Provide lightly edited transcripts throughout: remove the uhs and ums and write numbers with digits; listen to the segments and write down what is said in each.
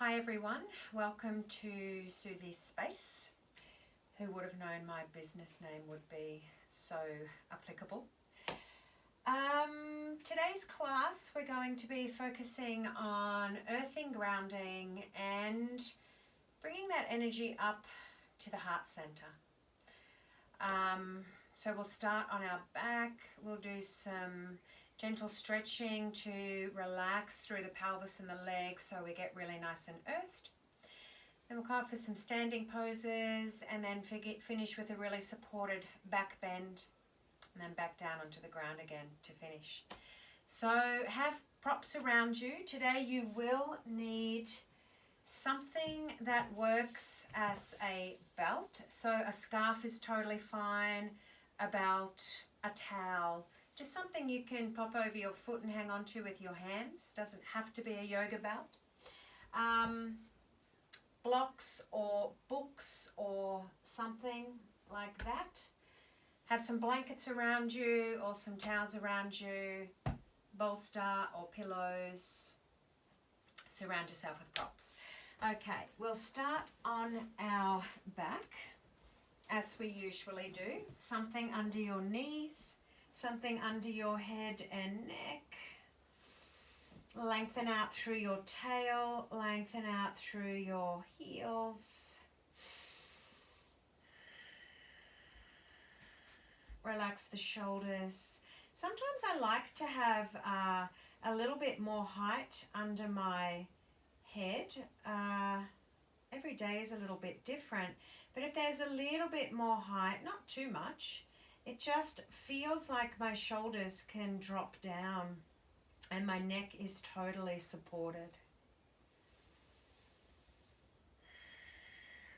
Hi everyone, welcome to Susie's Space. Who would have known my business name would be so applicable? Today's class we're going to be focusing on earthing, grounding and bringing that energy up to the heart center. So we'll start on our back, we'll do some gentle stretching to relax through the pelvis and the legs so we get really nice and earthed. Then we'll come up for some standing poses and then finish with a really supported back bend and then back down onto the ground again to finish. So have props around you. Today you will need something that works as a belt. So a scarf is totally fine, a belt, a towel. Just something you can pop over your foot and hang on to with your hands. Doesn't have to be a yoga belt. Blocks or books or something like that. Have some blankets around you or some towels around you. Bolster or pillows. Surround yourself with props. Okay, we'll start on our back as we usually do. Something under your knees. Something under your head and neck. Lengthen out through your tail, lengthen out through your heels. Relax the shoulders. Sometimes I like to have a little bit more height under my head. Every day is a little bit different, but if there's a little bit more height, not too much, it just feels like my shoulders can drop down and my neck is totally supported.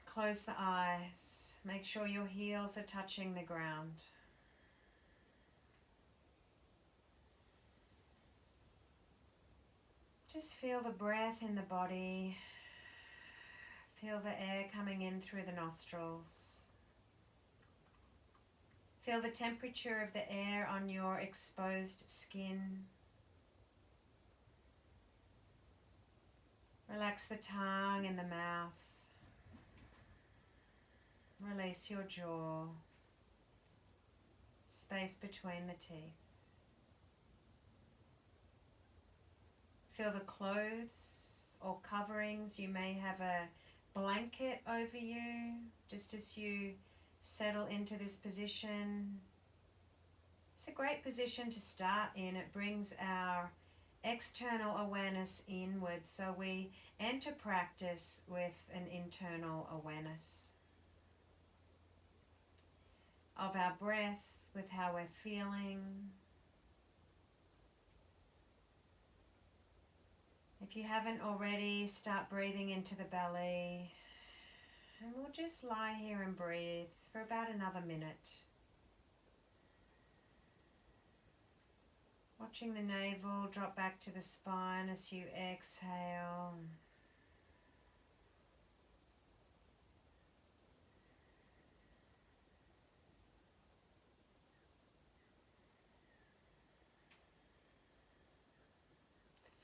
Close the eyes. Make sure your heels are touching the ground. Just feel the breath in the body. Feel the air coming in through the nostrils. Feel the temperature of the air on your exposed skin. Relax the tongue and the mouth. Release your jaw. Space between the teeth. Feel the clothes or coverings. You may have a blanket over you just as you settle into this position. It's a great position to start in. It brings our external awareness inwards, so we enter practice with an internal awareness of our breath, with how we're feeling. If you haven't already, start breathing into the belly. And we'll just lie here and breathe for about another minute. Watching the navel drop back to the spine as you exhale.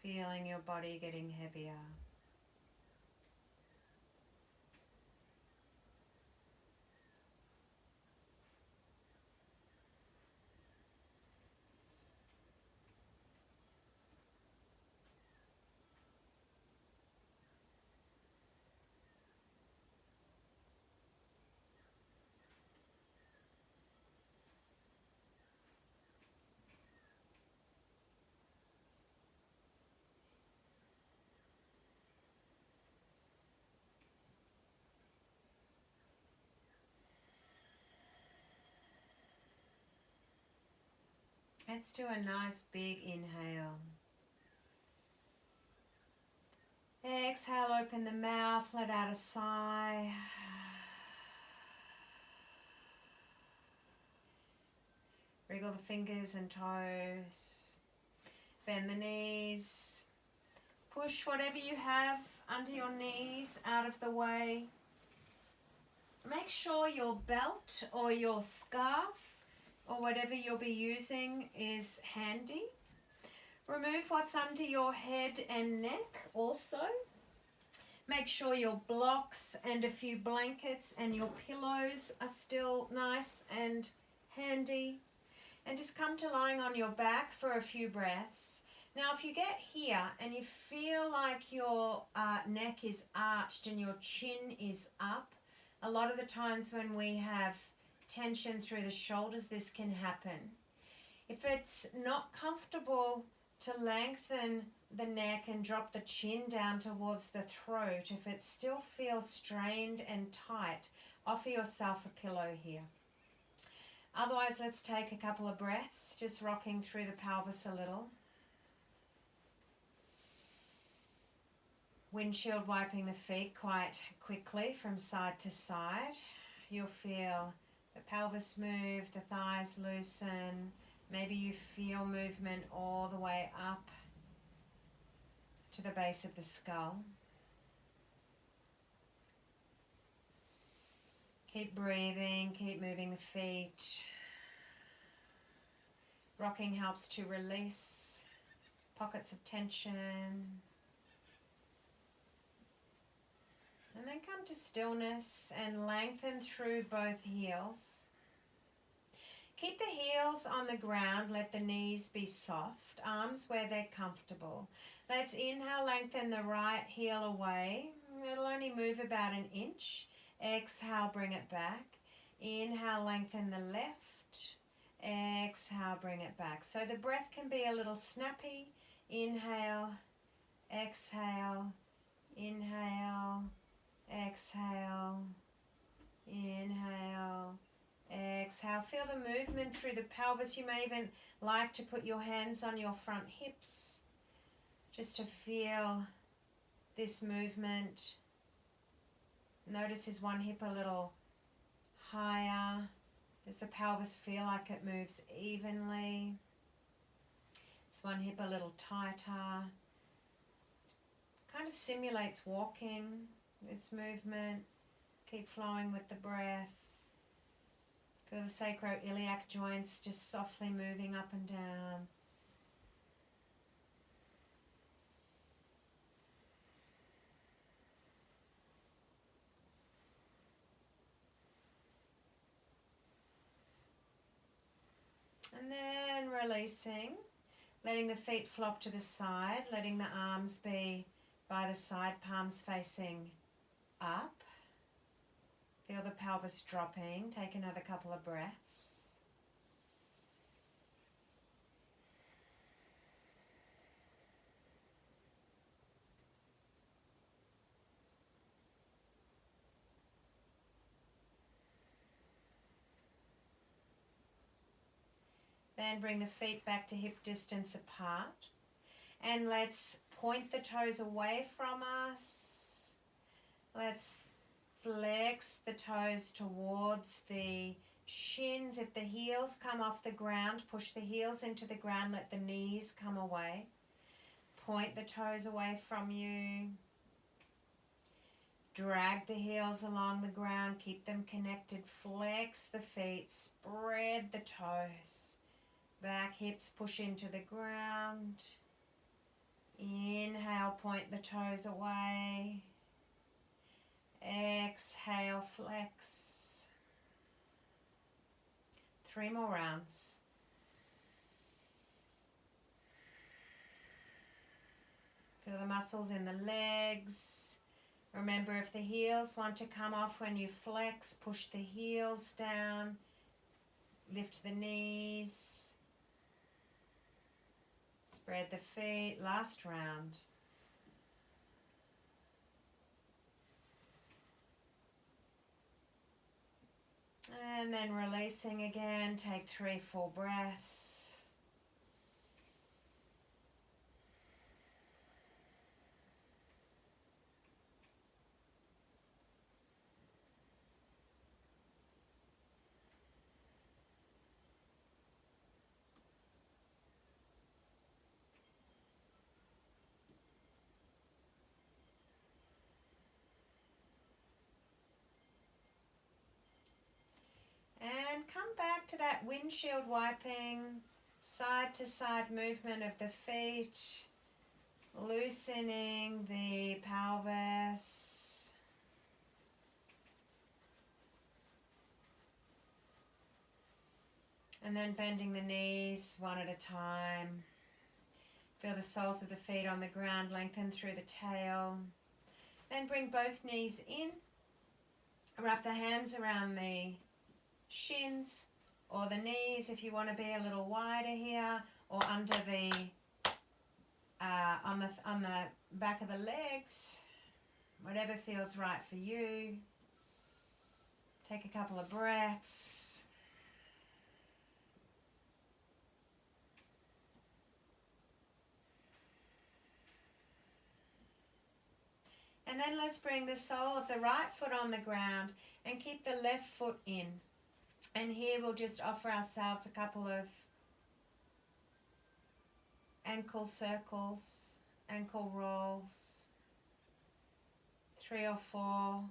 Feeling your body getting heavier. Let's do a nice big inhale. Exhale, open the mouth, let out a sigh. Wriggle the fingers and toes. Bend the knees. Push whatever you have under your knees out of the way. Make sure your belt or your scarf or whatever you'll be using is handy. Remove what's under your head and neck also. Make sure your blocks and a few blankets and your pillows are still nice and handy. And just come to lying on your back for a few breaths. Now, if you get here and you feel like your neck is arched and your chin is up, a lot of the times when we have tension through the shoulders, this can happen. If it's not comfortable to lengthen the neck and drop the chin down towards the throat, if it still feels strained and tight, offer yourself a pillow here. Otherwise, let's take a couple of breaths, just rocking through the pelvis a little. Windshield wiping the feet quite quickly from side to side. You'll feel the pelvis move, the thighs loosen. Maybe you feel movement all the way up to the base of the skull. Keep breathing, keep moving the feet. Rocking helps to release pockets of tension. And then come to stillness and lengthen through both heels. Keep the heels on the ground, let the knees be soft, arms where they're comfortable. Let's inhale, lengthen the right heel away. It'll only move about an inch. Exhale, bring it back. Inhale, lengthen the left. Exhale, bring it back. So the breath can be a little snappy. Inhale, exhale, inhale, exhale, inhale, exhale. Feel the movement through the pelvis. You may even like to put your hands on your front hips just to feel this movement. Notice is one hip a little higher? Does the pelvis feel like it moves evenly? Is one hip a little tighter? Kind of simulates walking, this movement. Keep flowing with the breath. Feel the sacroiliac joints just softly moving up and down. And then releasing, letting the feet flop to the side, letting the arms be by the side, palms facing up. Feel the pelvis dropping. Take another couple of breaths. Then bring the feet back to hip distance apart. And let's point the toes away from us. Let's flex the toes towards the shins. If the heels come off the ground, push the heels into the ground. Let the knees come away. Point the toes away from you. Drag the heels along the ground. Keep them connected. Flex the feet. Spread the toes. Back hips push into the ground. Inhale, point the toes away. Exhale, flex. 3 more rounds. Feel the muscles in the legs. Remember, if the heels want to come off when you flex, push the heels down. Lift the knees. Spread the feet. Last round. And then releasing again. Take 3 full breaths. And come back to that windshield wiping, side to side movement of the feet. loosening the pelvis. And then bending the knees one at a time. Feel the soles of the feet on the ground, lengthen through the tail. Then bring both knees in. Wrap the hands around the shins or the knees if you want to be a little wider here, or under the on the back of the legs, whatever feels right for you. Take a couple of breaths. And then let's bring the sole of the right foot on the ground and keep the left foot in. And here we'll just offer ourselves a couple of ankle circles, ankle rolls, 3 or 4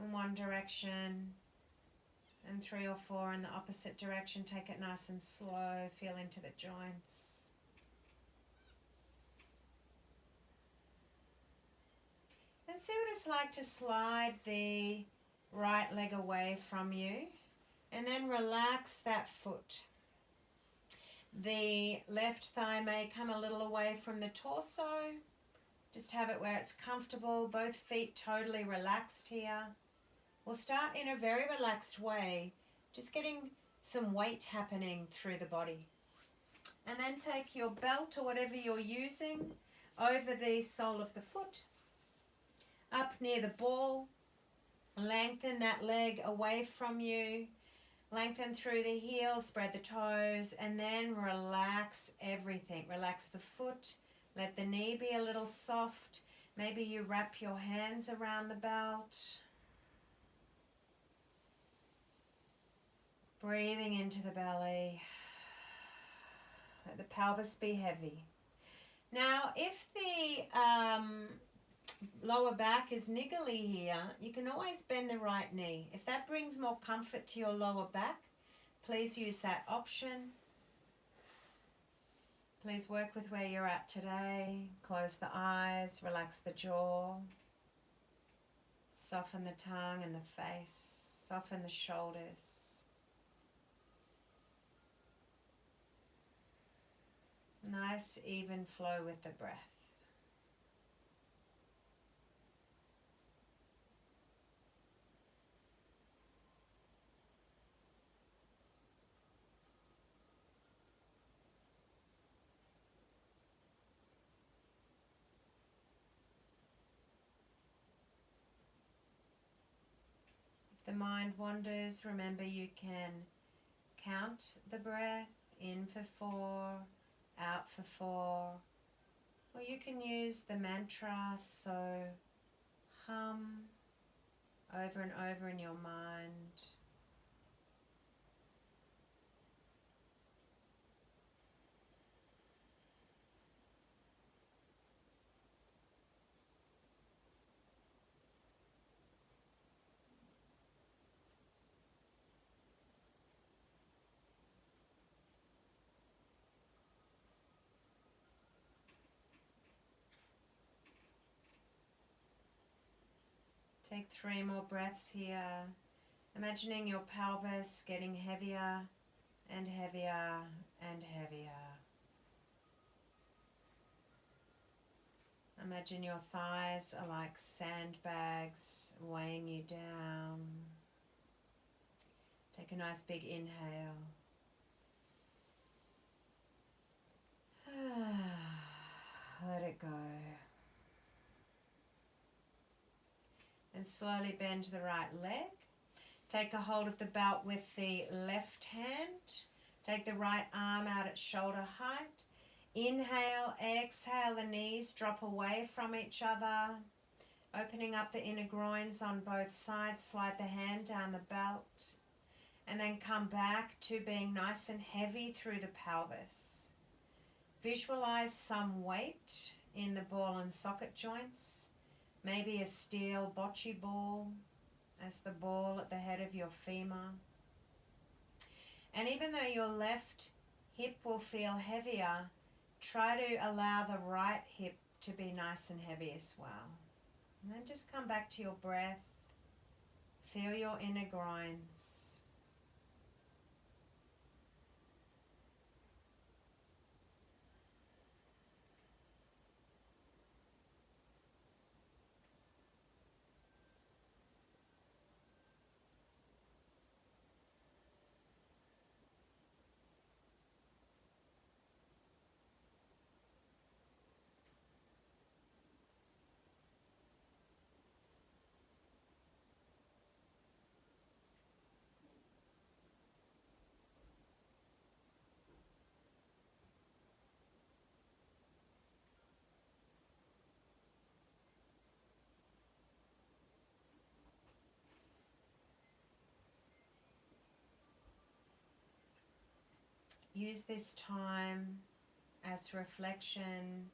in one direction and 3 or 4 in the opposite direction. Take it nice and slow, feel into the joints. And see what it's like to slide the right leg away from you and then relax that foot. The left thigh may come a little away from the torso. Just have it where it's comfortable. Both feet totally relaxed here. We'll start in a very relaxed way, just getting some weight happening through the body. And then take your belt or whatever you're using over the sole of the foot, up near the ball. Lengthen that leg away from you. Lengthen through the heel, spread the toes, and then relax everything. Relax the foot. Let the knee be a little soft. Maybe you wrap your hands around the belt. Breathing into the belly. Let the pelvis be heavy. Now, if the lower back is niggly here, you can always bend the right knee. If that brings more comfort to your lower back, please use that option. Please work with where you're at today. Close the eyes, relax the jaw. Soften the tongue and the face. Soften the shoulders. Nice even flow with the breath. If the mind wanders, remember you can count the breath, in for 4, out for 4, or you can use the mantra, so hum over and over in your mind. Take 3 more breaths here, imagining your pelvis getting heavier and heavier and heavier. Imagine your thighs are like sandbags weighing you down. Take a nice big inhale. Let it go. And slowly bend the right leg. Take a hold of the belt with the left hand. Take the right arm out at shoulder height. Inhale, exhale, the knees drop away from each other. Opening up the inner groins on both sides, slide the hand down the belt. And then come back to being nice and heavy through the pelvis. Visualize some weight in the ball and socket joints. Maybe a steel bocce ball as the ball at the head of your femur. And even though your left hip will feel heavier, try to allow the right hip to be nice and heavy as well. And then just come back to your breath. Feel your inner groins. Use this time as reflection,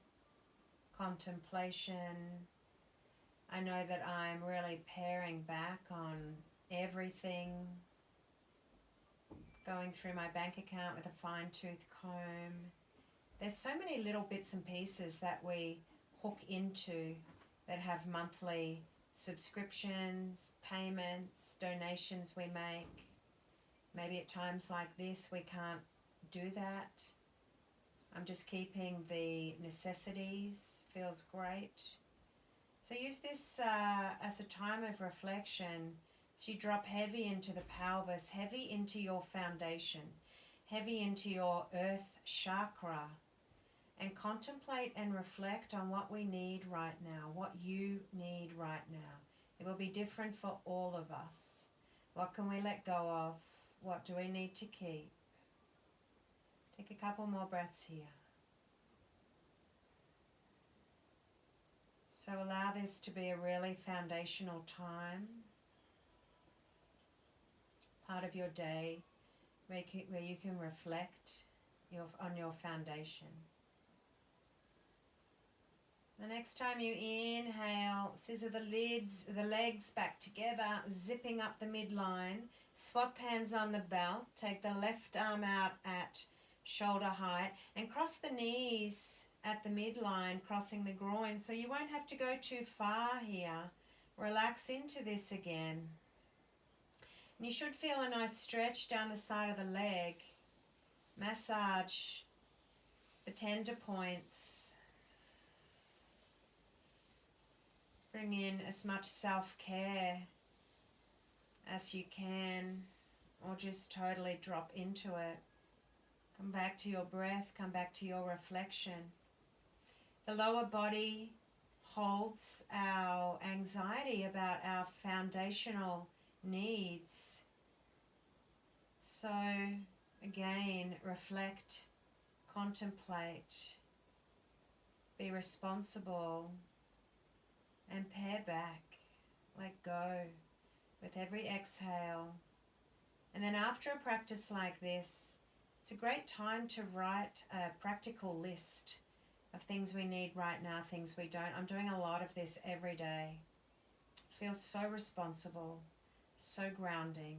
contemplation. I know that I'm really paring back on everything, going through my bank account with a fine-tooth comb. There's so many little bits and pieces that we hook into that have monthly subscriptions, payments, donations we make. Maybe at times like this we can't do that. I'm just keeping the necessities. Feels great. So use this as a time of reflection. So you drop heavy into the pelvis, heavy into your foundation, heavy into your earth chakra, and contemplate and reflect on what we need right now, what you need right now. It will be different for all of us. What can we let go of? What do we need to keep? Take a couple more breaths here. So allow this to be a really foundational time, part of your day where you can reflect on your foundation. The next time you inhale, scissor the legs back together, zipping up the midline. Swap hands on the belt. Take the left arm out at shoulder height and cross the knees at the midline, crossing the groin, so you won't have to go too far here. Relax into this again. And you should feel a nice stretch down the side of the leg. Massage the tender points. Bring in as much self-care as you can, or just totally drop into it. Come back to your breath, come back to your reflection. The lower body holds our anxiety about our foundational needs. So again, reflect, contemplate, be responsible, and pare back, let go with every exhale. And then after a practice like this, it's a great time to write a practical list of things we need right now, things we don't. I'm doing a lot of this every day. I feel so responsible, so grounding,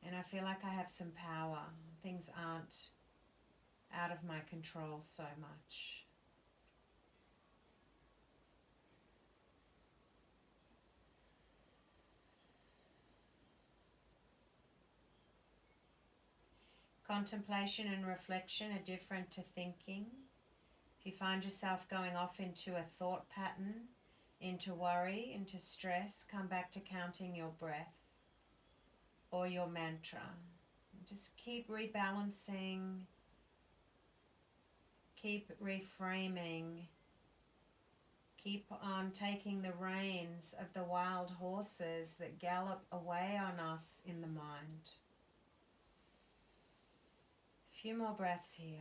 and I feel like I have some power. Things aren't out of my control so much. Contemplation and reflection are different to thinking. If you find yourself going off into a thought pattern, into worry, into stress, come back to counting your breath or your mantra. Just keep rebalancing, keep reframing, keep on taking the reins of the wild horses that gallop away on us in the mind. A few more breaths here.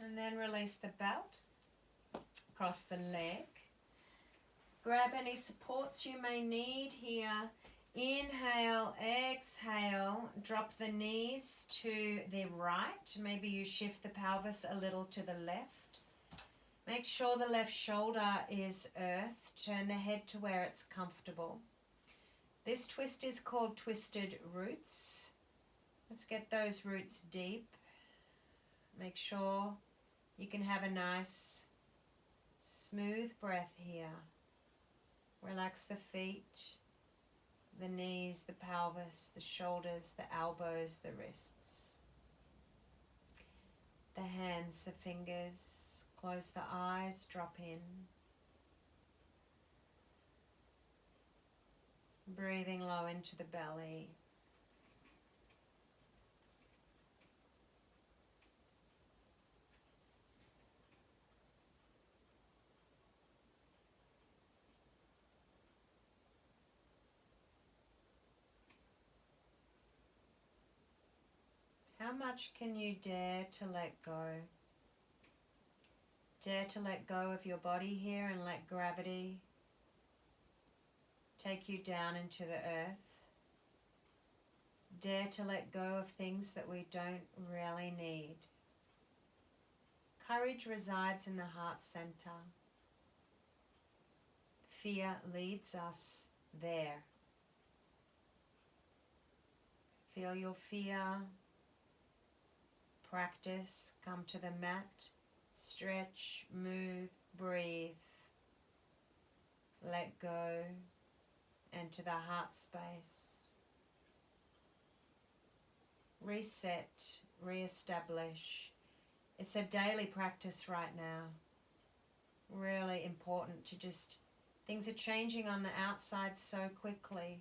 And then release the belt, cross the leg. Grab any supports you may need here. Inhale, exhale, drop the knees to the right. Maybe you shift the pelvis a little to the left. Make sure the left shoulder is earth. Turn the head to where it's comfortable. This twist is called twisted roots. Let's get those roots deep. Make sure you can have a nice, smooth breath here. Relax the feet, the knees, the pelvis, the shoulders, the elbows, the wrists, the hands, the fingers. Close the eyes, drop in. Breathing low into the belly. How much can you dare to let go? Dare to let go of your body here and let gravity take you down into the earth. Dare to let go of things that we don't really need. Courage resides in the heart center. Fear leads us there. Feel your fear. Practice. Come to the mat. Stretch, move, breathe. Let go. Enter the heart space. Reset, re-establish. It's a daily practice right now. Really important to just, things are changing on the outside so quickly.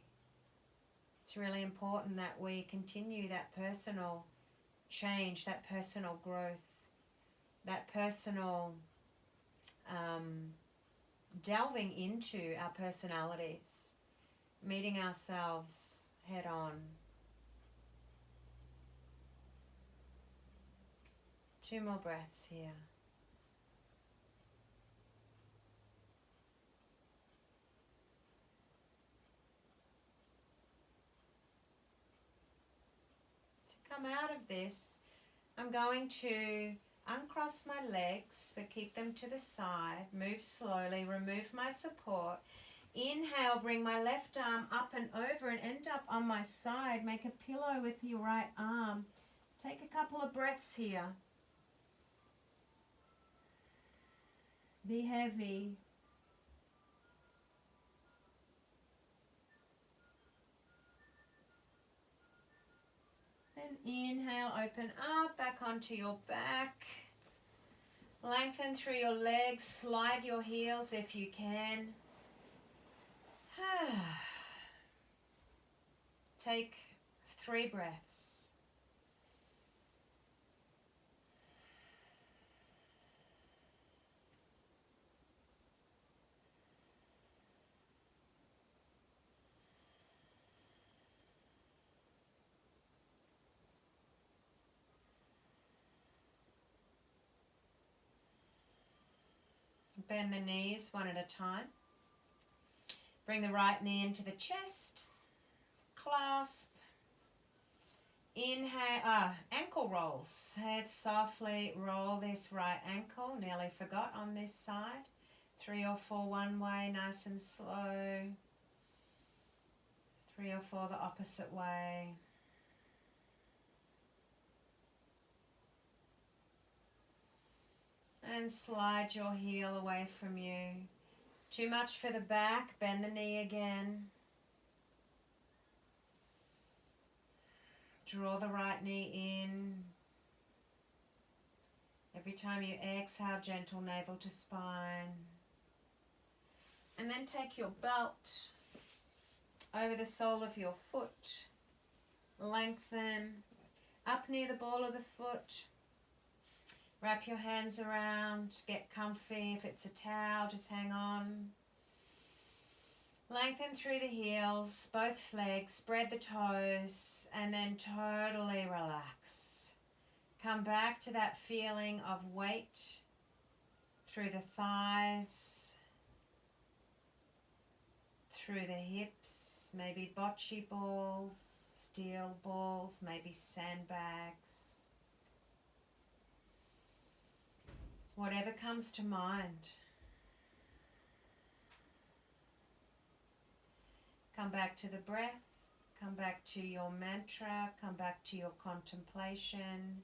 It's really important that we continue that personal change, that personal growth, that personal delving into our personalities, meeting ourselves head on. 2 more breaths here. To come out of this, I'm going to uncross my legs, but keep them to the side. Move slowly, remove my support. Inhale, bring my left arm up and over and end up on my side. Make a pillow with your right arm. Take a couple of breaths here. Be heavy. And inhale, open up, back onto your back. Lengthen through your legs, slide your heels if you can. Take 3 breaths. Bend the knees one at a time. Bring the right knee into the chest. Clasp. Inhale, ankle rolls. Head softly, roll this right ankle. Nearly forgot on this side. 3 or 4 one way, nice and slow. 3 or 4 the opposite way. And slide your heel away from you. Too much for the back, bend the knee again. Draw the right knee in. Every time you exhale, gentle navel to spine. And then take your belt over the sole of your foot. Lengthen up near the ball of the foot. Wrap your hands around, get comfy. If it's a towel, just hang on. Lengthen through the heels, both legs, spread the toes, and then totally relax. Come back to that feeling of weight through the thighs, through the hips, balls, maybe bocce balls, steel balls, maybe sandbags. Whatever comes to mind. Come back to the breath, come back to your mantra, come back to your contemplation,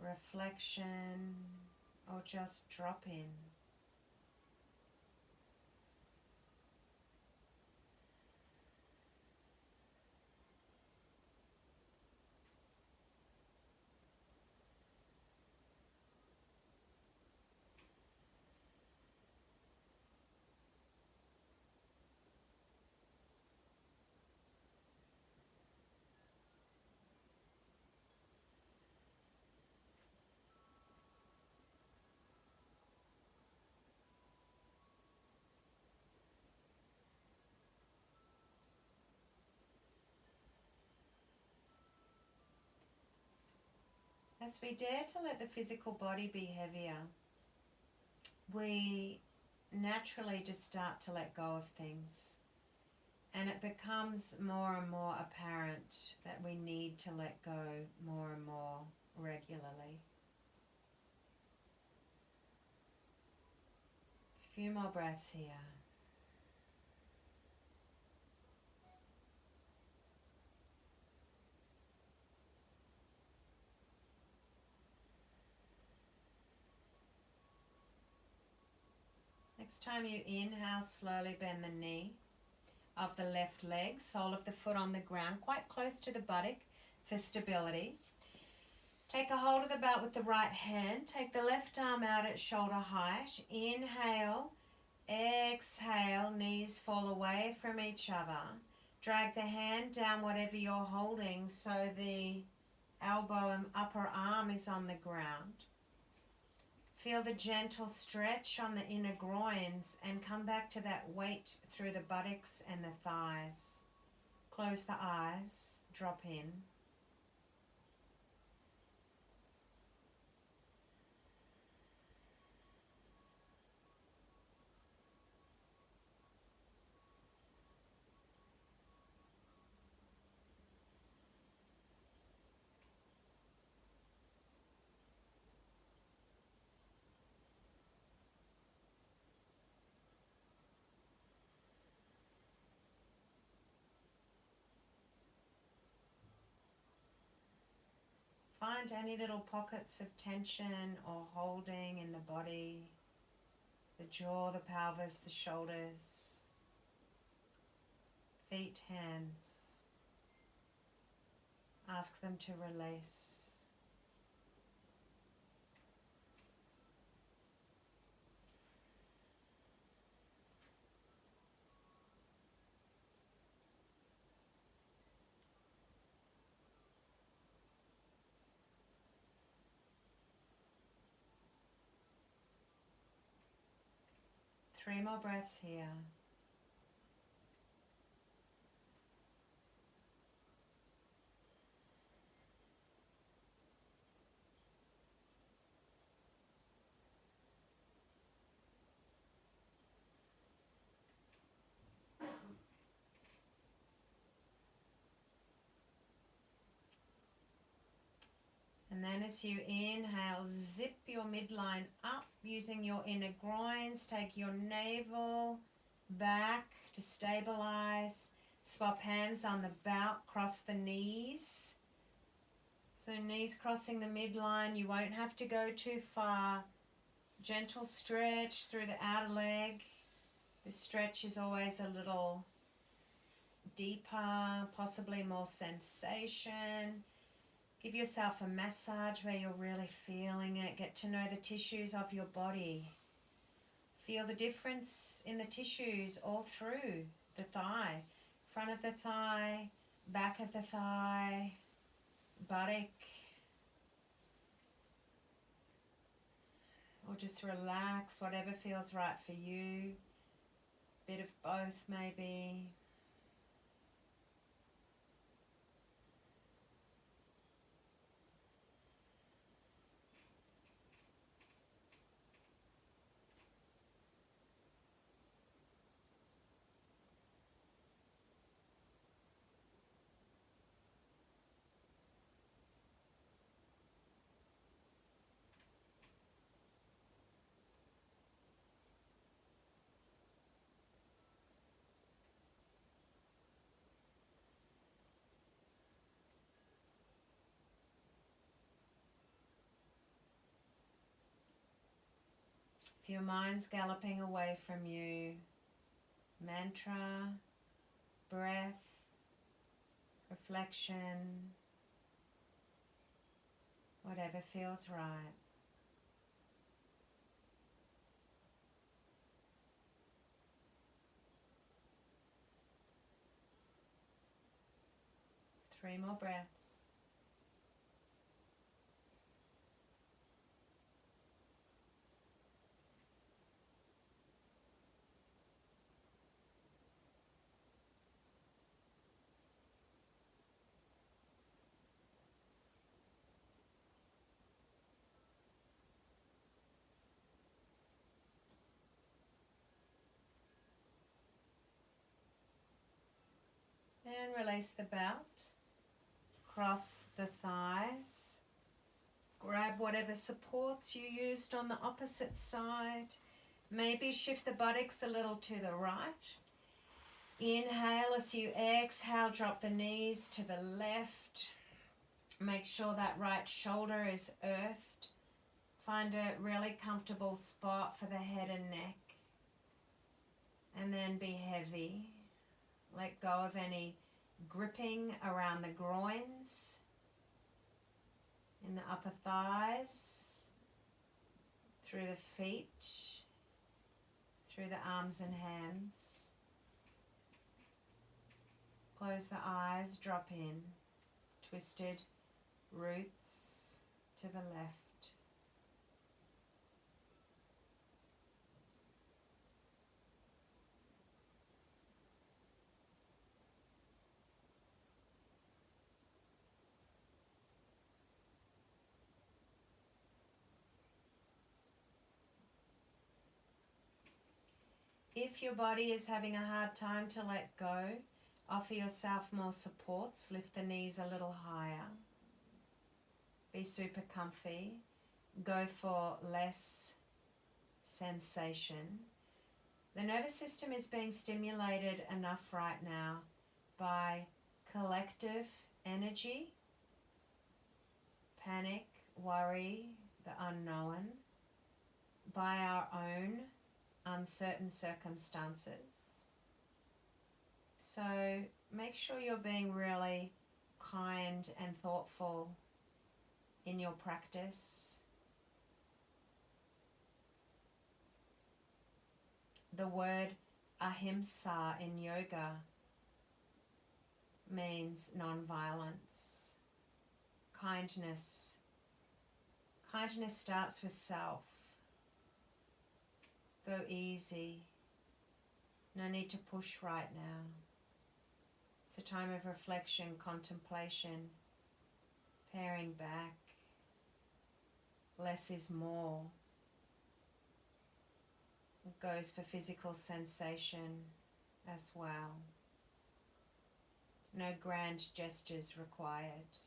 reflection, or just drop in. As we dare to let the physical body be heavier, we naturally just start to let go of things. And it becomes more and more apparent that we need to let go more and more regularly. A few more breaths here. Next time you inhale, slowly bend the knee of the left leg, sole of the foot on the ground, quite close to the buttock for stability. Take a hold of the belt with the right hand. Take the left arm out at shoulder height. Inhale, exhale, knees fall away from each other. Drag the hand down whatever you're holding so the elbow and upper arm is on the ground. Feel the gentle stretch on the inner groins and come back to that weight through the buttocks and the thighs. Close the eyes, drop in. Find any little pockets of tension or holding in the body, the jaw, the pelvis, the shoulders, feet, hands. Ask them to release. Three more breaths here. And then as you inhale, zip your midline up using your inner groins. Take your navel back to stabilize. Swap hands on the belt, cross the knees. So knees crossing the midline, you won't have to go too far. Gentle stretch through the outer leg. This stretch is always a little deeper, possibly more sensation. Give yourself a massage where you're really feeling it. Get to know the tissues of your body. Feel the difference in the tissues all through the thigh. Front of the thigh, back of the thigh, buttock. Or just relax, whatever feels right for you. Bit of both maybe. your mind's galloping away from you, mantra, breath, reflection, whatever feels right. Three more breaths. And release the belt. Cross the thighs. Grab whatever supports you used on the opposite side. Maybe shift the buttocks a little to the right. Inhale as you exhale, drop the knees to the left. Make sure that right shoulder is earthed. Find a really comfortable spot for the head and neck. And then be heavy. Let go of any gripping around the groins, in the upper thighs, through the feet, through the arms and hands. Close the eyes, drop in. Twisted roots to the left. If your body is having a hard time to let go, offer yourself more supports. Lift the knees a little higher. Be super comfy. Go for less sensation. The nervous system is being stimulated enough right now by collective energy, panic, worry, the unknown, by our own uncertain circumstances. So make sure you're being really kind and thoughtful in your practice. The word ahimsa in yoga means non-violence, kindness. Kindness starts with self. Go easy. No need to push right now. It's a time of reflection, contemplation, paring back. Less is more. It goes for physical sensation as well. No grand gestures required.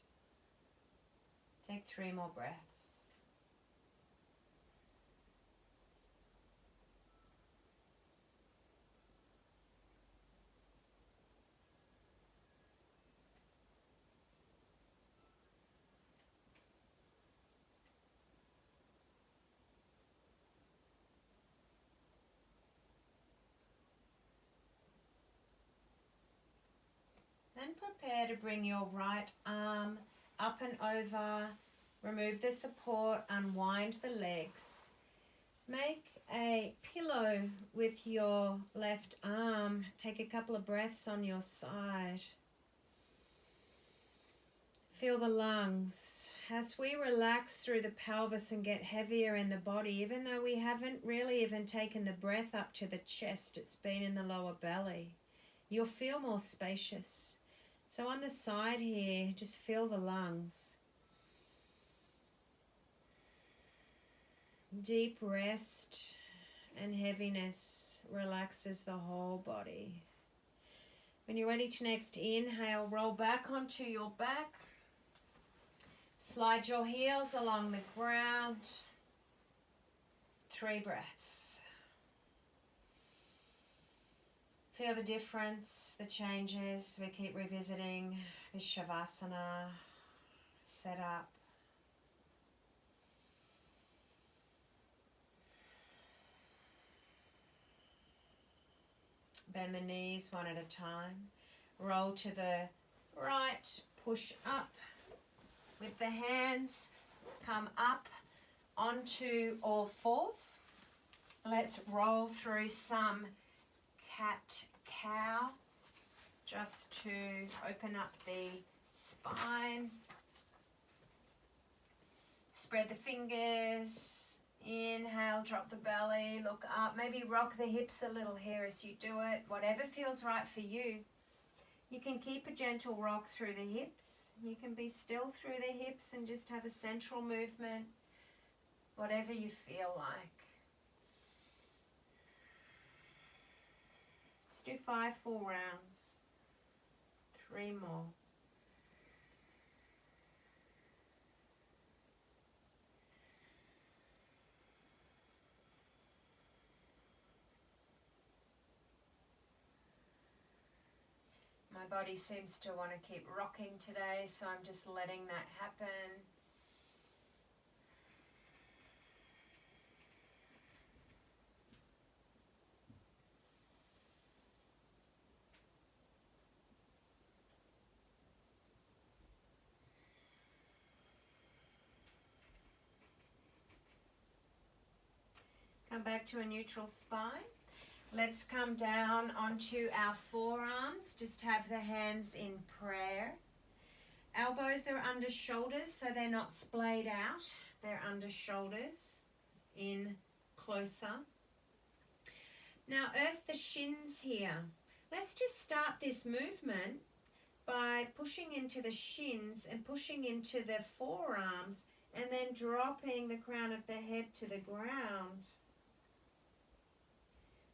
Take 3 more breaths. Then prepare to bring your right arm up and over. Remove the support, unwind the legs. Make a pillow with your left arm. Take a couple of breaths on your side. Feel the lungs. As we relax through the pelvis and get heavier in the body, even though we haven't really even taken the breath up to the chest, it's been in the lower belly, you'll feel more spacious. So on the side here, just feel the lungs. Deep rest and heaviness relaxes the whole body. When you're ready to next inhale, roll back onto your back. Slide your heels along the ground. 3 breaths. Feel the difference, the changes. We keep revisiting the Shavasana setup. Bend the knees one at a time. Roll to the right, push up with the hands. Come up onto all fours. Let's roll through some cat-cow just to open up the spine. Spread the fingers. Inhale, drop the belly, look up. Maybe rock the hips a little here as you do it. Whatever feels right for you. You can keep a gentle rock through the hips. You can be still through the hips and just have a central movement. Whatever you feel like. Let's do 5 full rounds. 3 more. My body seems to want to keep rocking today, so I'm just letting that happen. Come back to a neutral spine. Let's come down onto our forearms. Just have the hands in prayer. Elbows are under shoulders, so they're not splayed out. They're under shoulders, in closer. Now earth the shins here. Let's just start this movement by pushing into the shins and pushing into the forearms and then dropping the crown of the head to the ground.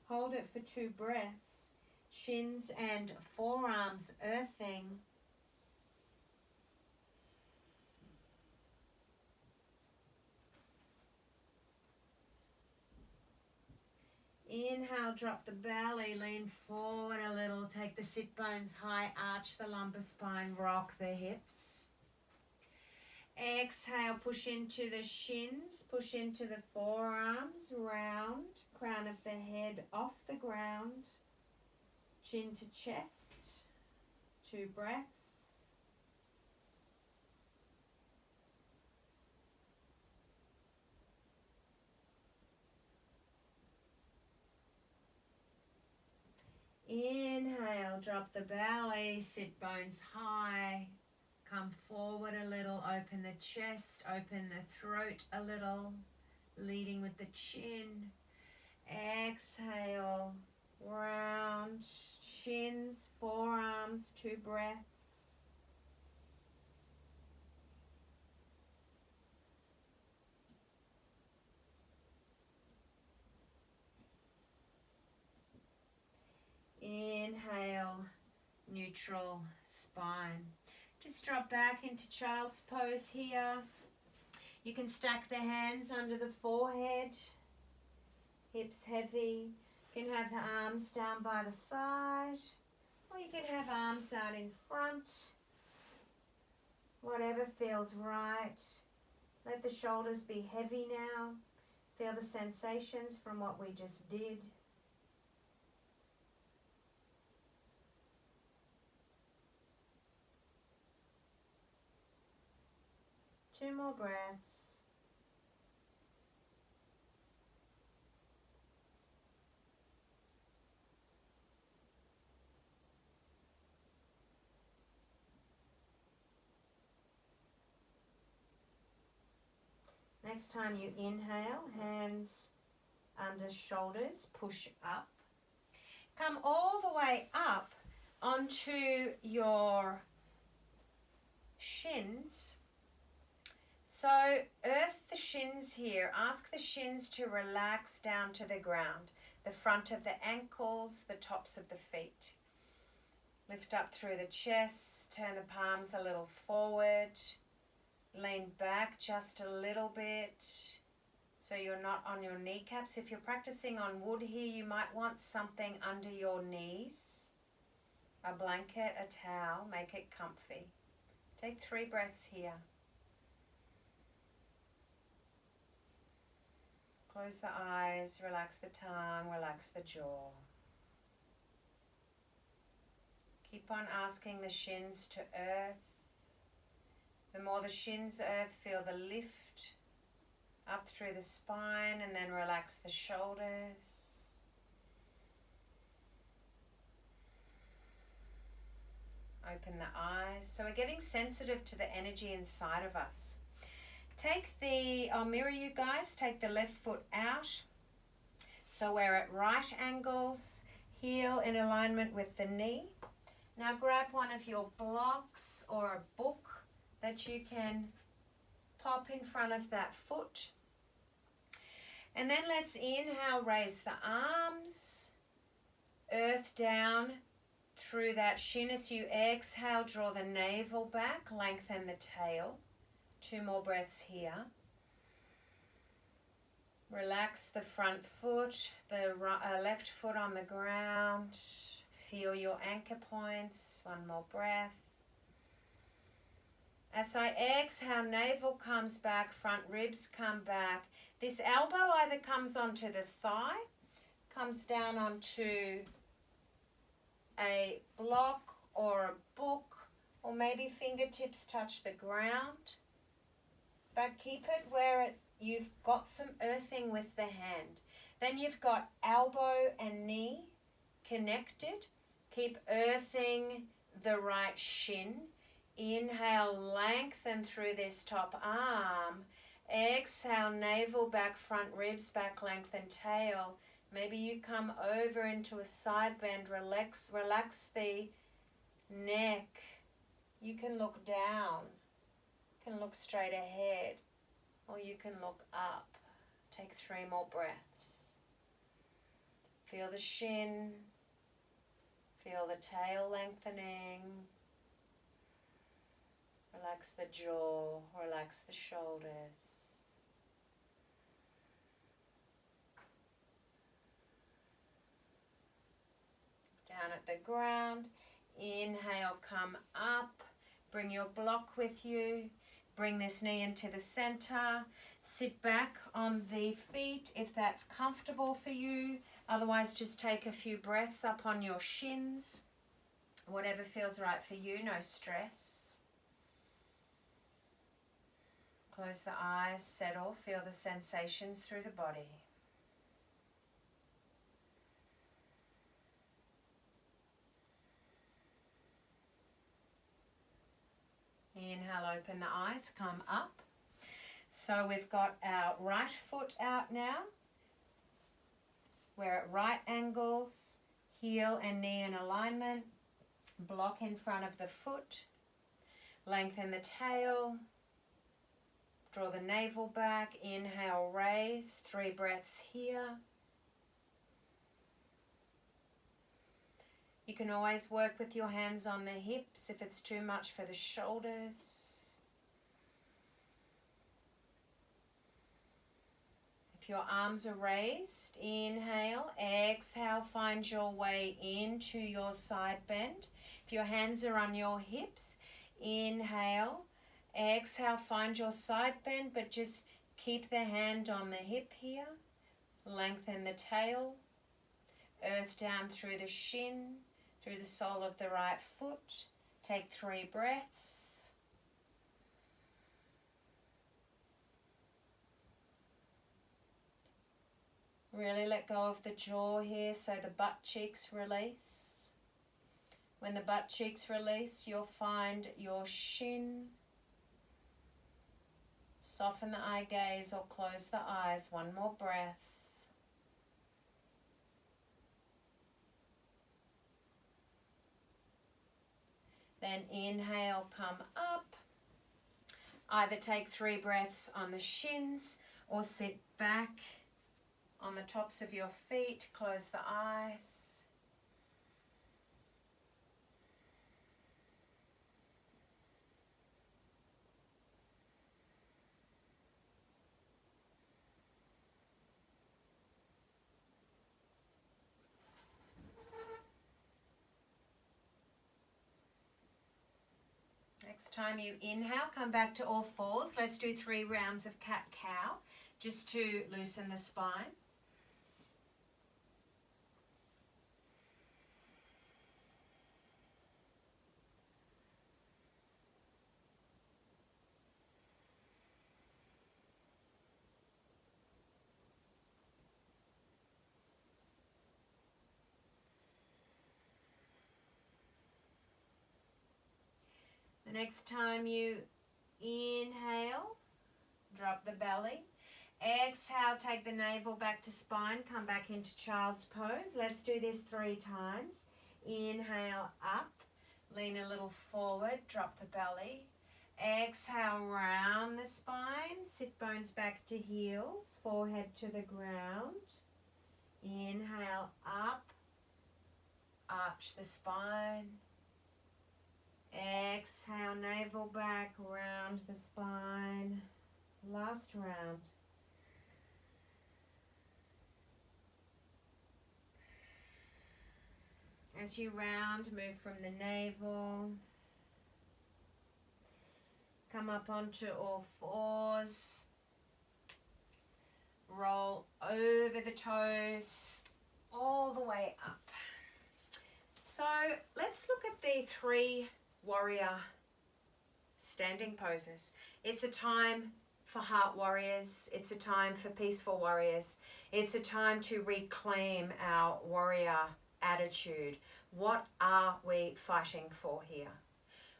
Hold it for 2 breaths. Shins and forearms earthing. Inhale, drop the belly, lean forward a little. Take the sit bones high, arch the lumbar spine, rock the hips. Exhale, push into the shins, push into the forearms, round. Crown of the head off the ground, chin to chest, 2 breaths. Inhale, drop the belly, sit bones high, come forward a little, open the chest, open the throat a little, leading with the chin. Exhale, round, shins, forearms, 2 breaths. Inhale, neutral spine. Just drop back into child's pose here. You can stack the hands under the forehead. Hips heavy. You can have the arms down by the side, or you can have arms out in front. Whatever feels right. Let the shoulders be heavy now. Feel the sensations from what we just did. Two more breaths. Next time you inhale, hands under shoulders, push up. Come all the way up onto your shins. So earth the shins here. Ask the shins to relax down to the ground. The front of the ankles, the tops of the feet. Lift up through the chest, turn the palms a little forward. Lean back just a little bit so you're not on your kneecaps. If you're practicing on wood here, you might want something under your knees. A blanket, a towel, make it comfy. Take 3 breaths here. Close the eyes, relax the tongue, relax the jaw. Keep on asking the shins to earth. The more the shins earth, feel the lift up through the spine, and then relax the shoulders. Open the eyes. So we're getting sensitive to the energy inside of us. I'll mirror you guys, take the left foot out. So we're at right angles, heel in alignment with the knee. Now grab one of your blocks or a book that you can pop in front of that foot. And then let's inhale, raise the arms, earth down through that shin. As you exhale, draw the navel back, lengthen the tail. 2 more breaths here. Relax the front foot, the left foot on the ground. Feel your anchor points. 1 more breath. As I exhale, navel comes back, front ribs come back. This elbow either comes onto the thigh, comes down onto a block or a book, or maybe fingertips touch the ground. But keep it where you've got some earthing with the hand. Then you've got elbow and knee connected. Keep earthing the right shin. Inhale, lengthen through this top arm. Exhale, navel back, front ribs back, lengthen tail. Maybe you come over into a side bend. Relax the neck. You can look down. You can look straight ahead. Or you can look up. Take 3 more breaths. Feel the shin. Feel the tail lengthening. Relax the jaw, relax the shoulders. Down at the ground. Inhale, come up. Bring your block with you. Bring this knee into the center. Sit back on the feet if that's comfortable for you. Otherwise, just take a few breaths up on your shins. Whatever feels right for you, no stress. Close the eyes, settle, feel the sensations through the body. Inhale, open the eyes, come up. So we've got our right foot out now. We're at right angles, heel and knee in alignment. Block in front of the foot. Lengthen the tail. Draw the navel back. Inhale, raise. 3 breaths here. You can always work with your hands on the hips if it's too much for the shoulders. If your arms are raised, inhale, exhale, find your way into your side bend. If your hands are on your hips, inhale, exhale, find your side bend, but just keep the hand on the hip here. Lengthen the tail, earth down through the shin, through the sole of the right foot. Take 3 breaths. Really let go of the jaw here so the butt cheeks release. When the butt cheeks release, you'll find your shin. Soften the eye gaze or close the eyes. 1 more breath. Then inhale, come up. Either take 3 breaths on the shins or sit back on the tops of your feet. Close the eyes. Next time you inhale, come back to all fours. Let's do 3 rounds of cat-cow just to loosen the spine. The next time you inhale, drop the belly. Exhale, take the navel back to spine, come back into child's pose. Let's do this 3 times. Inhale, up, lean a little forward, drop the belly. Exhale, round the spine, sit bones back to heels, forehead to the ground. Inhale, up, arch the spine. Exhale, navel back, round the spine. Last round. As you round, move from the navel. Come up onto all fours. Roll over the toes, all the way up. So let's look at the 3 warrior standing poses. It's a time for heart warriors. It's a time for peaceful warriors. It's a time to reclaim our warrior attitude. What are we fighting for here?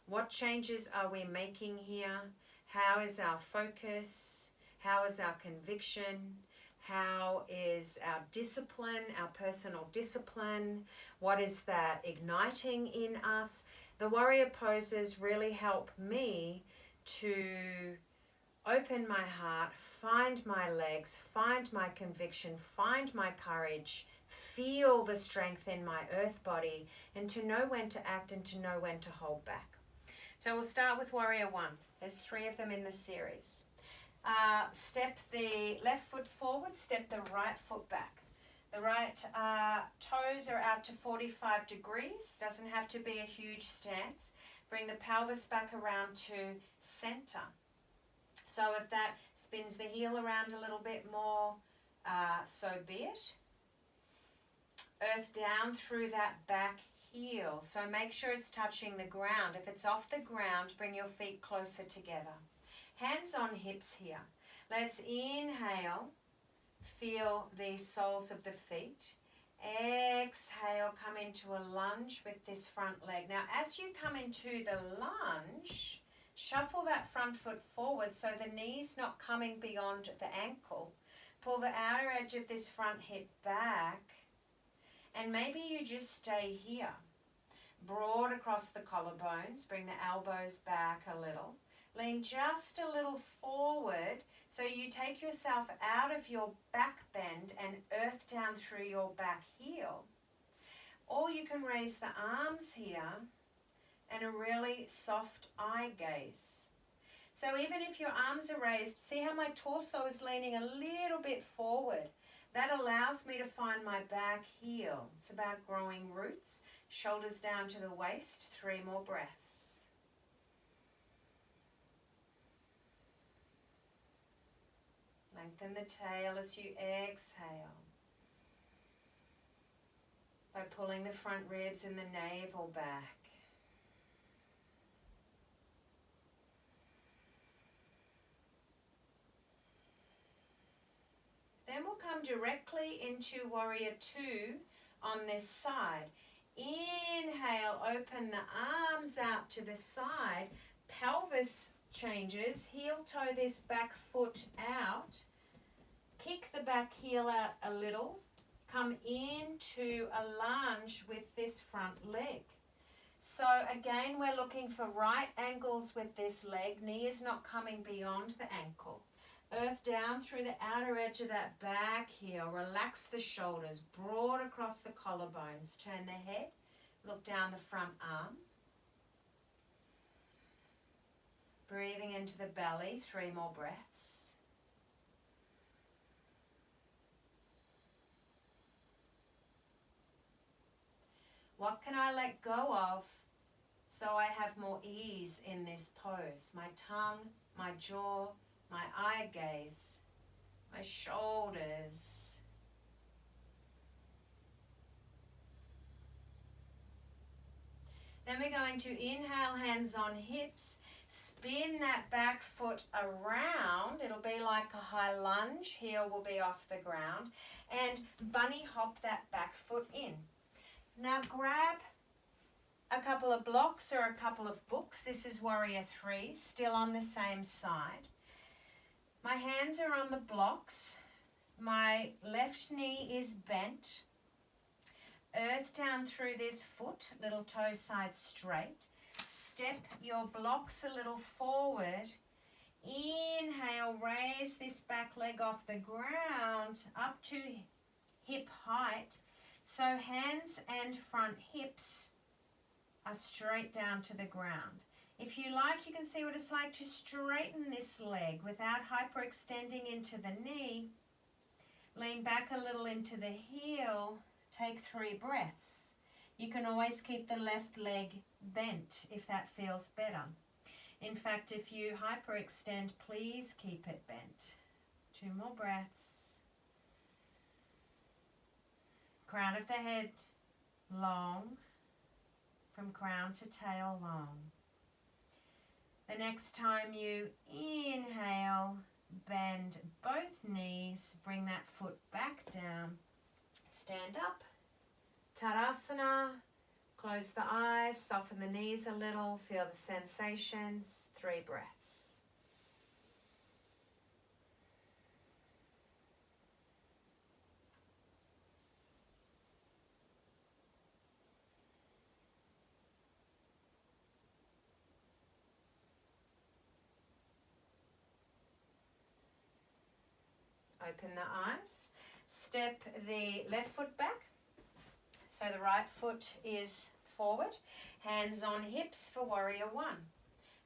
What changes are we making here? How is our focus? How is our conviction? How is our discipline, our personal discipline? What is that igniting in us? The warrior poses really help me to open my heart, find my legs, find my conviction, find my courage, feel the strength in my earth body, and to know when to act and to know when to hold back. So we'll start with warrior 1. There's 3 of them in the series. Step the left foot forward, step the right foot back. The right toes are out to 45 degrees. Doesn't have to be a huge stance. Bring the pelvis back around to center. So if that spins the heel around a little bit more, so be it. Earth down through that back heel. So make sure it's touching the ground. If it's off the ground, bring your feet closer together. Hands on hips here. Let's inhale. Feel the soles of the feet. Exhale, come into a lunge with this front leg. Now, as you come into the lunge, shuffle that front foot forward so the knee's not coming beyond the ankle. Pull the outer edge of this front hip back, and maybe you just stay here. Broad across the collarbones. Bring the elbows back a little. Lean just a little forward so you take yourself out of your back bend and earth down through your back heel. Or you can raise the arms here and a really soft eye gaze. So even if your arms are raised, see how my torso is leaning a little bit forward. That allows me to find my back heel. It's about growing roots. Shoulders down to the waist. 3 more breaths. Lengthen the tail as you exhale by pulling the front ribs and the navel back. Then we'll come directly into warrior 2 on this side. Inhale, open the arms out to the side. Pelvis changes. Heel toe this back foot out. Kick the back heel out a little. Come into a lunge with this front leg. So again, we're looking for right angles with this leg. Knee is not coming beyond the ankle. Earth down through the outer edge of that back heel. Relax the shoulders, broad across the collarbones. Turn the head, look down the front arm. Breathing into the belly, 3 more breaths. What can I let go of so I have more ease in this pose? My tongue, my jaw, my eye gaze, my shoulders. Then we're going to inhale, hands on hips. Spin that back foot around. It'll be like a high lunge. Heel will be off the ground. And bunny hop that back foot in. Now grab a couple of blocks or a couple of books. This is Warrior 3, still on the same side. My hands are on the blocks. My left knee is bent. Earth down through this foot, little toe side straight. Step your blocks a little forward. Inhale, raise this back leg off the ground up to hip height. So hands and front hips are straight down to the ground. If you like, you can see what it's like to straighten this leg without hyperextending into the knee. Lean back a little into the heel. Take 3 breaths. You can always keep the left leg bent if that feels better. In fact, if you hyperextend, please keep it bent. 2 more breaths. Crown of the head long, from crown to tail long. The next time you inhale, bend both knees, bring that foot back down, stand up, Tadasana, close the eyes, soften the knees a little, feel the sensations, 3 breaths. Open the eyes. Step the left foot back. So the right foot is forward. Hands on hips for Warrior 1.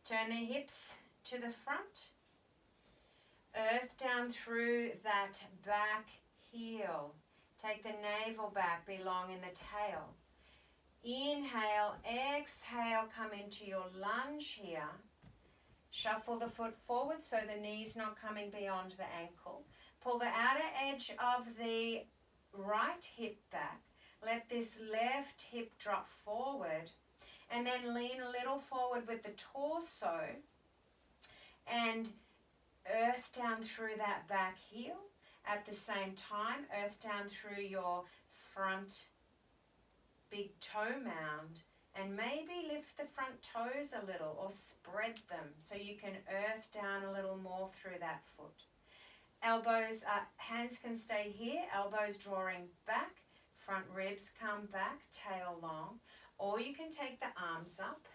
Turn the hips to the front. Earth down through that back heel. Take the navel back, belong in the tail. Inhale, exhale, come into your lunge here. Shuffle the foot forward so the knee's not coming beyond the ankle. Pull the outer edge of the right hip back. Let this left hip drop forward. And then lean a little forward with the torso. And earth down through that back heel. At the same time, earth down through your front big toe mound. And maybe lift the front toes a little or spread them so you can earth down a little more through that foot. Elbows, hands can stay here, elbows drawing back, front ribs come back, tail long. Or you can take the arms up,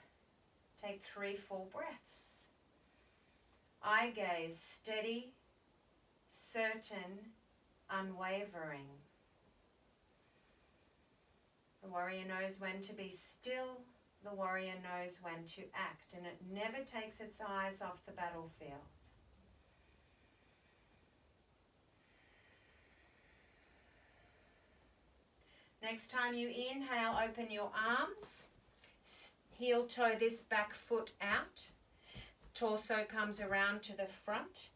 take 3 full breaths. Eye gaze, steady, certain, unwavering. The warrior knows when to be still. The warrior knows when to act, and it never takes its eyes off the battlefield. Next time you inhale, open your arms. Heel toe this back foot out. Torso comes around to the front.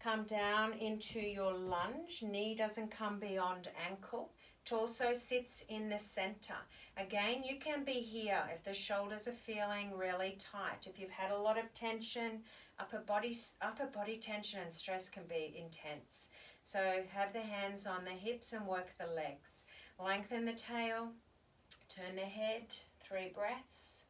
Come down into your lunge. Knee doesn't come beyond ankle. Torso sits in the center. Again, you can be here if the shoulders are feeling really tight. If you've had a lot of tension, upper body tension and stress can be intense. So have the hands on the hips and work the legs. Lengthen the tail, turn the head, 3 breaths.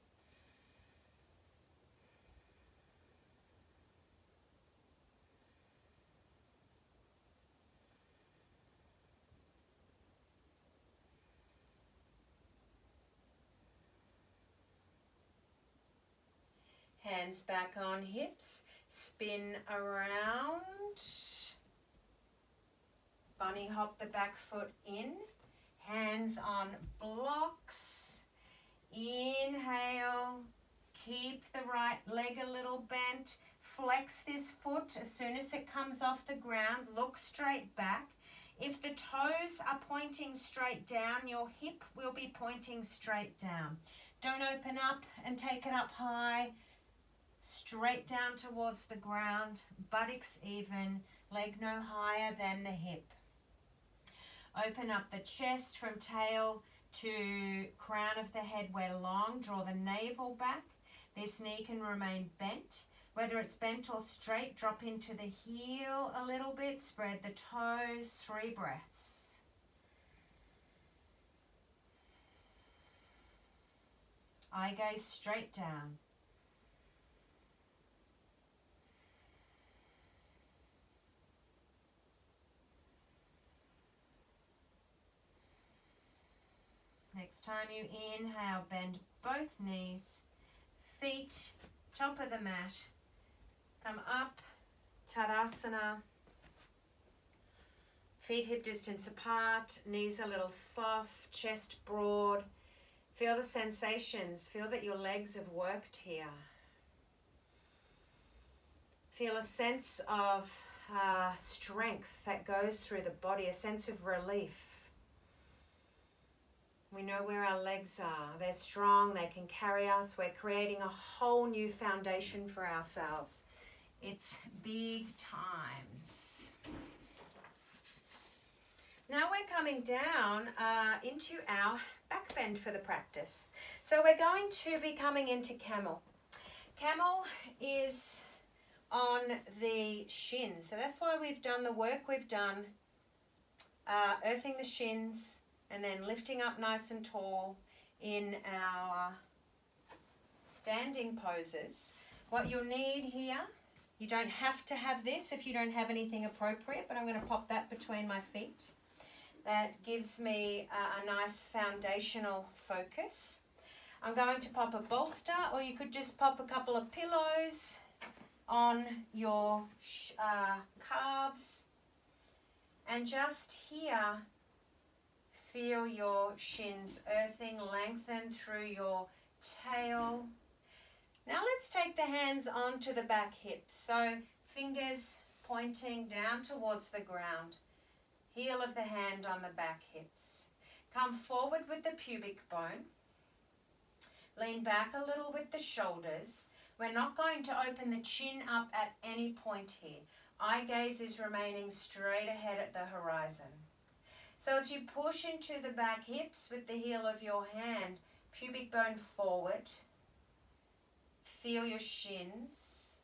Hands back on hips, spin around, bunny hop the back foot in, hands on blocks, inhale, keep the right leg a little bent, flex this foot as soon as it comes off the ground, look straight back. If the toes are pointing straight down, your hip will be pointing straight down. Don't open up and take it up high. Straight down towards the ground, buttocks even, leg no higher than the hip. Open up the chest from tail to crown of the head where long. Draw the navel back. This knee can remain bent. Whether it's bent or straight, drop into the heel a little bit. Spread the toes, 3 breaths. Eye gaze straight down. Next time you inhale, bend both knees, feet, top of the mat. Come up, Tadasana. Feet hip distance apart, knees a little soft, chest broad. Feel the sensations. Feel that your legs have worked here. Feel a sense of strength that goes through the body, a sense of relief. We know where our legs are. They're strong, they can carry us. We're creating a whole new foundation for ourselves. It's big times. Now we're coming down into our back bend for the practice. So we're going to be coming into camel. Camel is on the shins. So that's why we've done the work we've done, earthing the shins and then lifting up nice and tall in our standing poses. What you'll need here, you don't have to have this if you don't have anything appropriate, but I'm going to pop that between my feet. That gives me a nice foundational focus. I'm going to pop a bolster, or you could just pop a couple of pillows on your calves. And just here, feel your shins earthing, lengthen through your tail. Now let's take the hands onto the back hips. So fingers pointing down towards the ground. Heel of the hand on the back hips. Come forward with the pubic bone. Lean back a little with the shoulders. We're not going to open the chin up at any point here. Eye gaze is remaining straight ahead at the horizon. So as you push into the back hips with the heel of your hand, pubic bone forward. Feel your shins.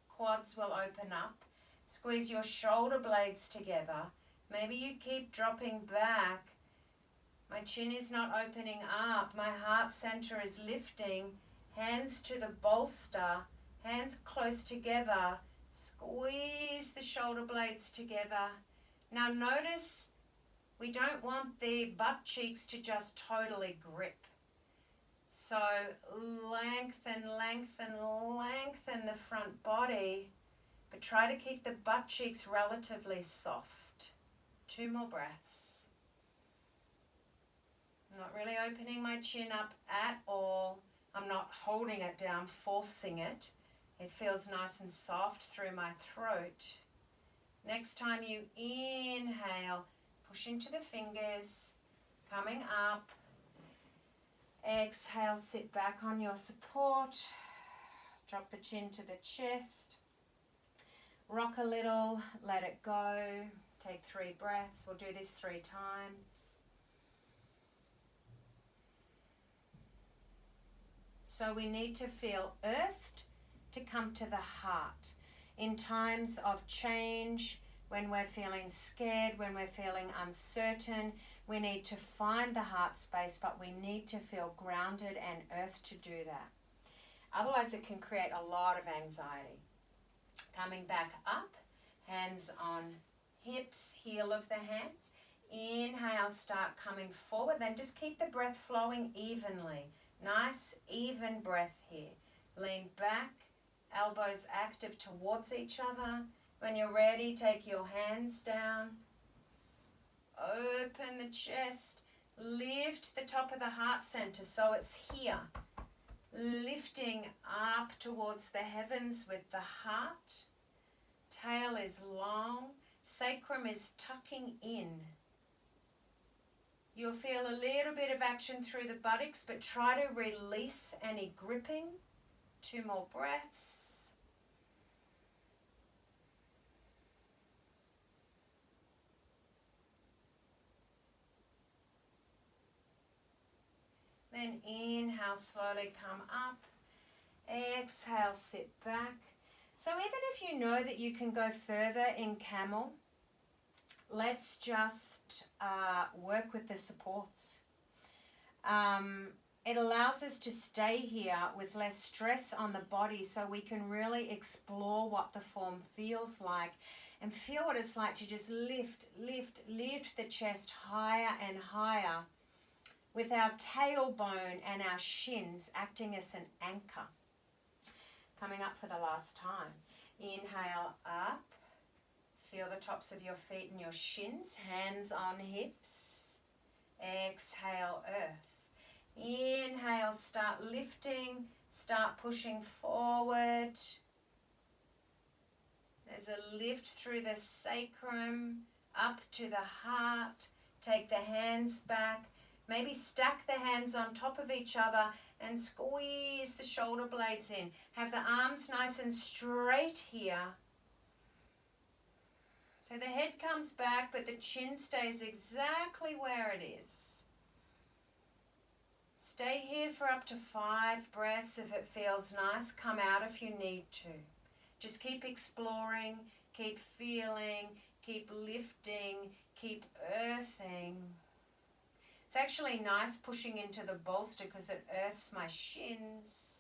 Quads will open up. Squeeze your shoulder blades together. Maybe you keep dropping back. My chin is not opening up. My heart center is lifting. Hands to the bolster. Hands close together. Squeeze the shoulder blades together. Now notice we don't want the butt cheeks to just totally grip. So lengthen, lengthen, lengthen the front body, but try to keep the butt cheeks relatively soft. 2 more breaths. I'm not really opening my chin up at all. I'm not holding it down, forcing it. It feels nice and soft through my throat. Next time you inhale, push into the fingers, coming up. Exhale, sit back on your support. Drop the chin to the chest. Rock a little, let it go. Take 3 breaths. We'll do this 3 times. So we need to feel earthed to come to the heart. In times of change, when we're feeling scared, when we're feeling uncertain, we need to find the heart space, but we need to feel grounded and earthed to do that. Otherwise, it can create a lot of anxiety. Coming back up, hands on hips, heel of the hands. Inhale, start coming forward. Then just keep the breath flowing evenly. Nice, even breath here. Lean back, elbows active towards each other. When you're ready, take your hands down. Open the chest. Lift the top of the heart center so it's here. Lifting up towards the heavens with the heart. Tail is long. Sacrum is tucking in. You'll feel a little bit of action through the buttocks, but try to release any gripping. 2 more breaths. Then inhale, slowly come up. Exhale, sit back. So even if you know that you can go further in camel, let's just work with the supports. it allows us to stay here with less stress on the body so we can really explore what the form feels like and feel what it's like to just lift the chest higher and higher with our tailbone and our shins acting as an anchor. Coming up for the last time. Inhale up. Feel the tops of your feet and your shins, hands on hips. Exhale, earth. Inhale, start lifting, start pushing forward. There's a lift through the sacrum, up to the heart. Take the hands back. Maybe stack the hands on top of each other and squeeze the shoulder blades in. Have the arms nice and straight here. So the head comes back, but the chin stays exactly where it is. Stay here for up to 5 breaths if it feels nice. Come out if you need to. Just keep exploring, keep feeling, keep lifting, keep earthing. It's actually nice pushing into the bolster because it earths my shins.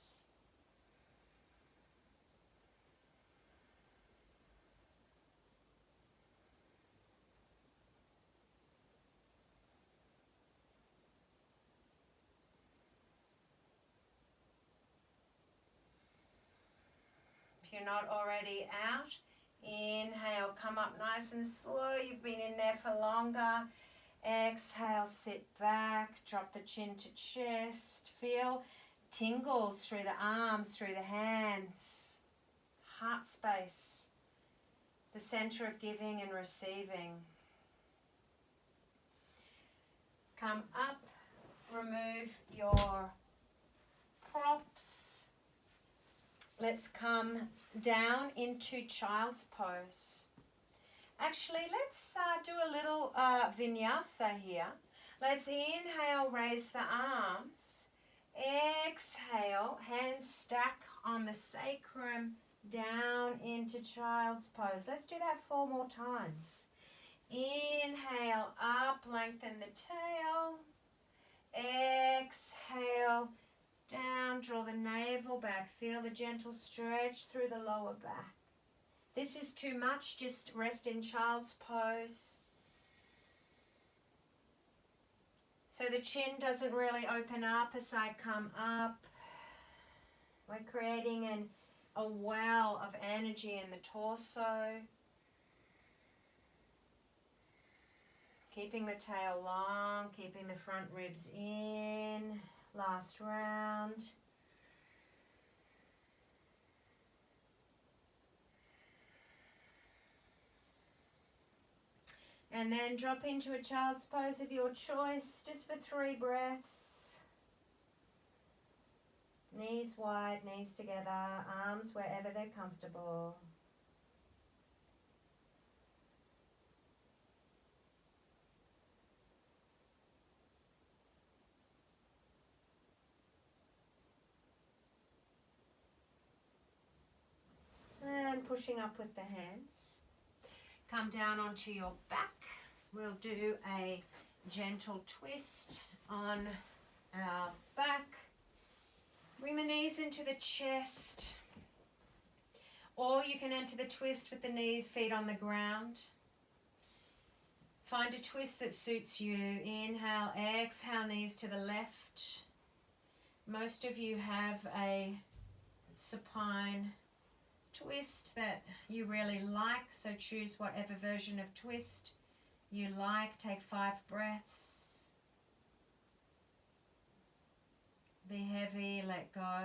If you're not already out, inhale, come up nice and slow. You've been in there for longer. Exhale, sit back, drop the chin to chest. Feel tingles through the arms, through the hands. Heart space, the center of giving and receiving. Come up, remove your props. Let's come down into child's pose. Actually, let's do a little vinyasa here. Let's inhale, raise the arms. Exhale, hands stack on the sacrum, down into child's pose. Let's do that 4 more times. Inhale, up, lengthen the tail. Exhale, down, draw the navel back. Feel the gentle stretch through the lower back. This is too much, just rest in child's pose. So the chin doesn't really open up as I come up. We're creating a well of energy in the torso. Keeping the tail long, keeping the front ribs in. Last round. And then drop into a child's pose of your choice, just for 3 breaths. Knees wide, knees together, arms wherever they're comfortable. And pushing up with the hands. Come down onto your back. We'll do a gentle twist on our back. Bring the knees into the chest. Or you can enter the twist with the knees, feet on the ground. Find a twist that suits you. Inhale, exhale, knees to the left. Most of you have a supine twist that you really like, so choose whatever version of twist you like. Take 5 breaths. Be heavy, let go.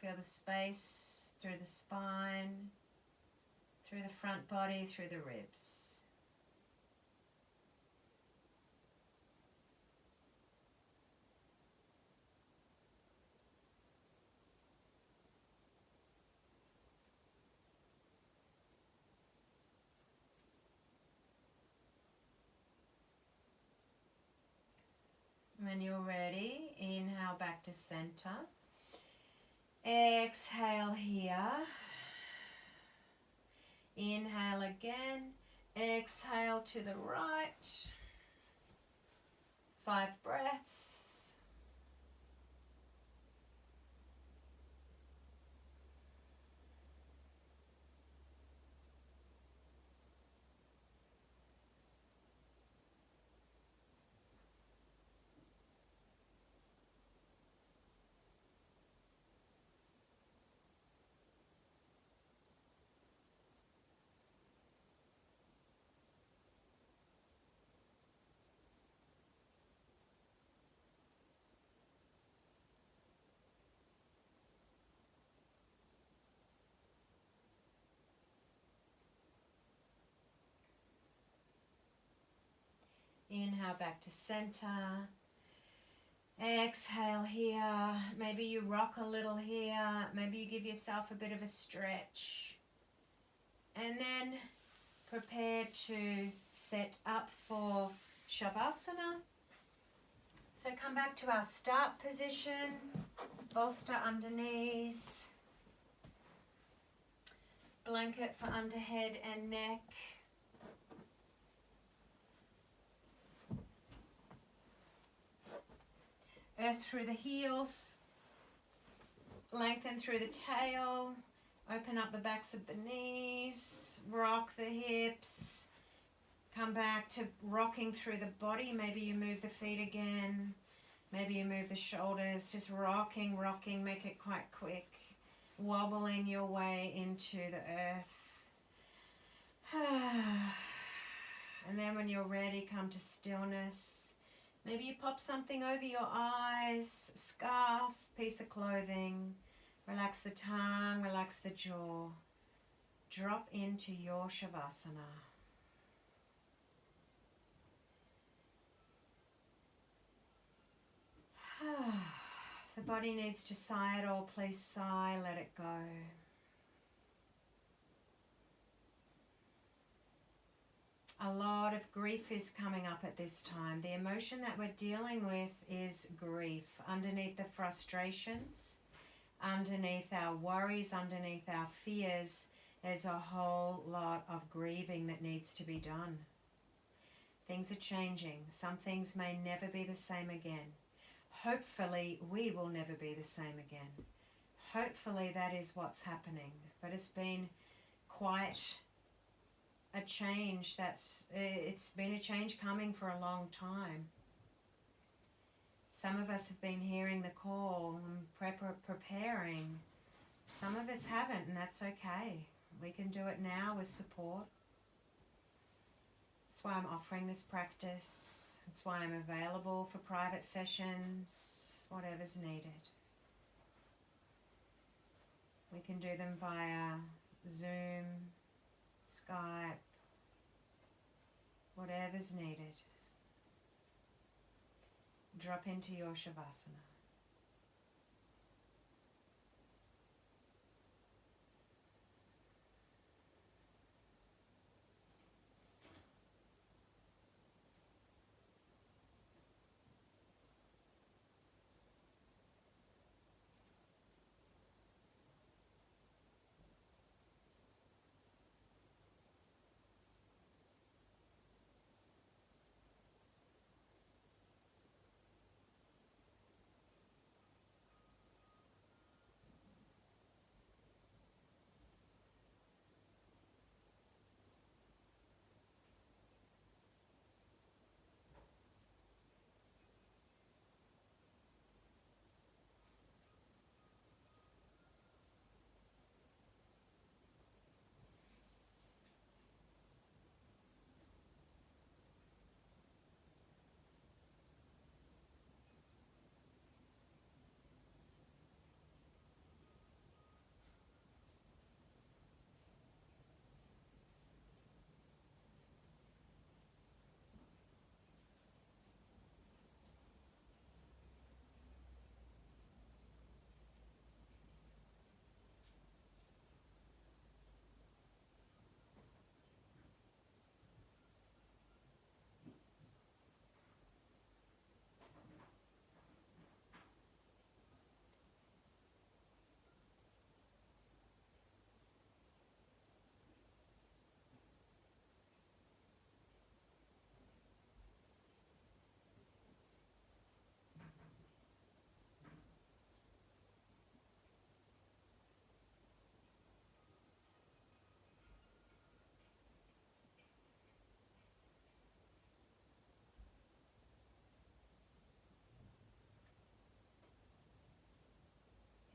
Feel the space through the spine, through the front body, through the ribs. When you're ready, inhale back to center. Exhale here. Inhale again. Exhale to the right. 5 breaths. Inhale back to center. Exhale here. Maybe you rock a little here. Maybe you give yourself a bit of a stretch. And then prepare to set up for Shavasana. So come back to our start position. Bolster under knees. Blanket for under head and neck. Earth through the heels. Lengthen through the tail. Open up the backs of the knees. Rock the hips. Come back to rocking through the body. Maybe you move the feet again. Maybe you move the shoulders. Just rocking, rocking. Make it quite quick. Wobbling your way into the earth. And then when you're ready, come to stillness. Maybe you pop something over your eyes, scarf, piece of clothing. Relax the tongue, relax the jaw. Drop into your Shavasana. If the body needs to sigh at all, please sigh, let it go. A lot of grief is coming up at this time. The emotion that we're dealing with is grief. Underneath the frustrations, underneath our worries, underneath our fears, there's a whole lot of grieving that needs to be done. Things are changing. Some things may never be the same again. Hopefully, we will never be the same again. Hopefully, that is what's happening. But it's been quite a change. It's been a change coming for a long time. Some of us have been hearing the call and preparing. Some of us haven't, and that's okay. We can do it now with support. That's why I'm offering this practice. That's why I'm available for private sessions, whatever's needed. We can do them via Zoom, Skype, whatever's needed. Drop into your Shavasana.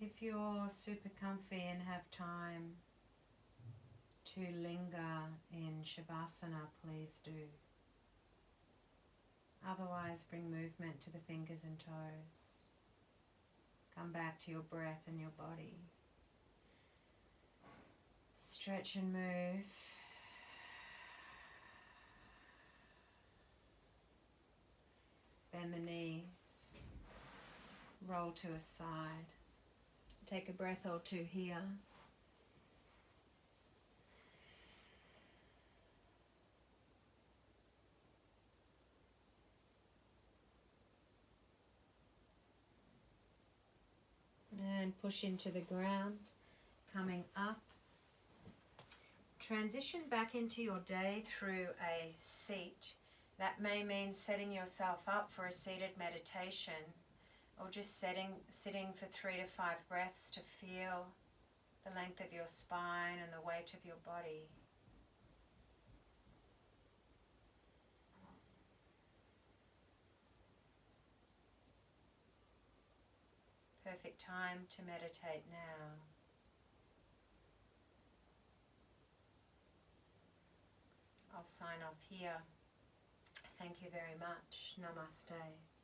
If you're super comfy and have time to linger in Shavasana, please do. Otherwise, bring movement to the fingers and toes. Come back to your breath and your body. Stretch and move. Bend the knees. Roll to a side. Take a breath or two here. And push into the ground, coming up. Transition back into your day through a seat. That may mean setting yourself up for a seated meditation, or just sitting for 3 to 5 breaths to feel the length of your spine and the weight of your body. Perfect time to meditate now. I'll sign off here. Thank you very much. Namaste.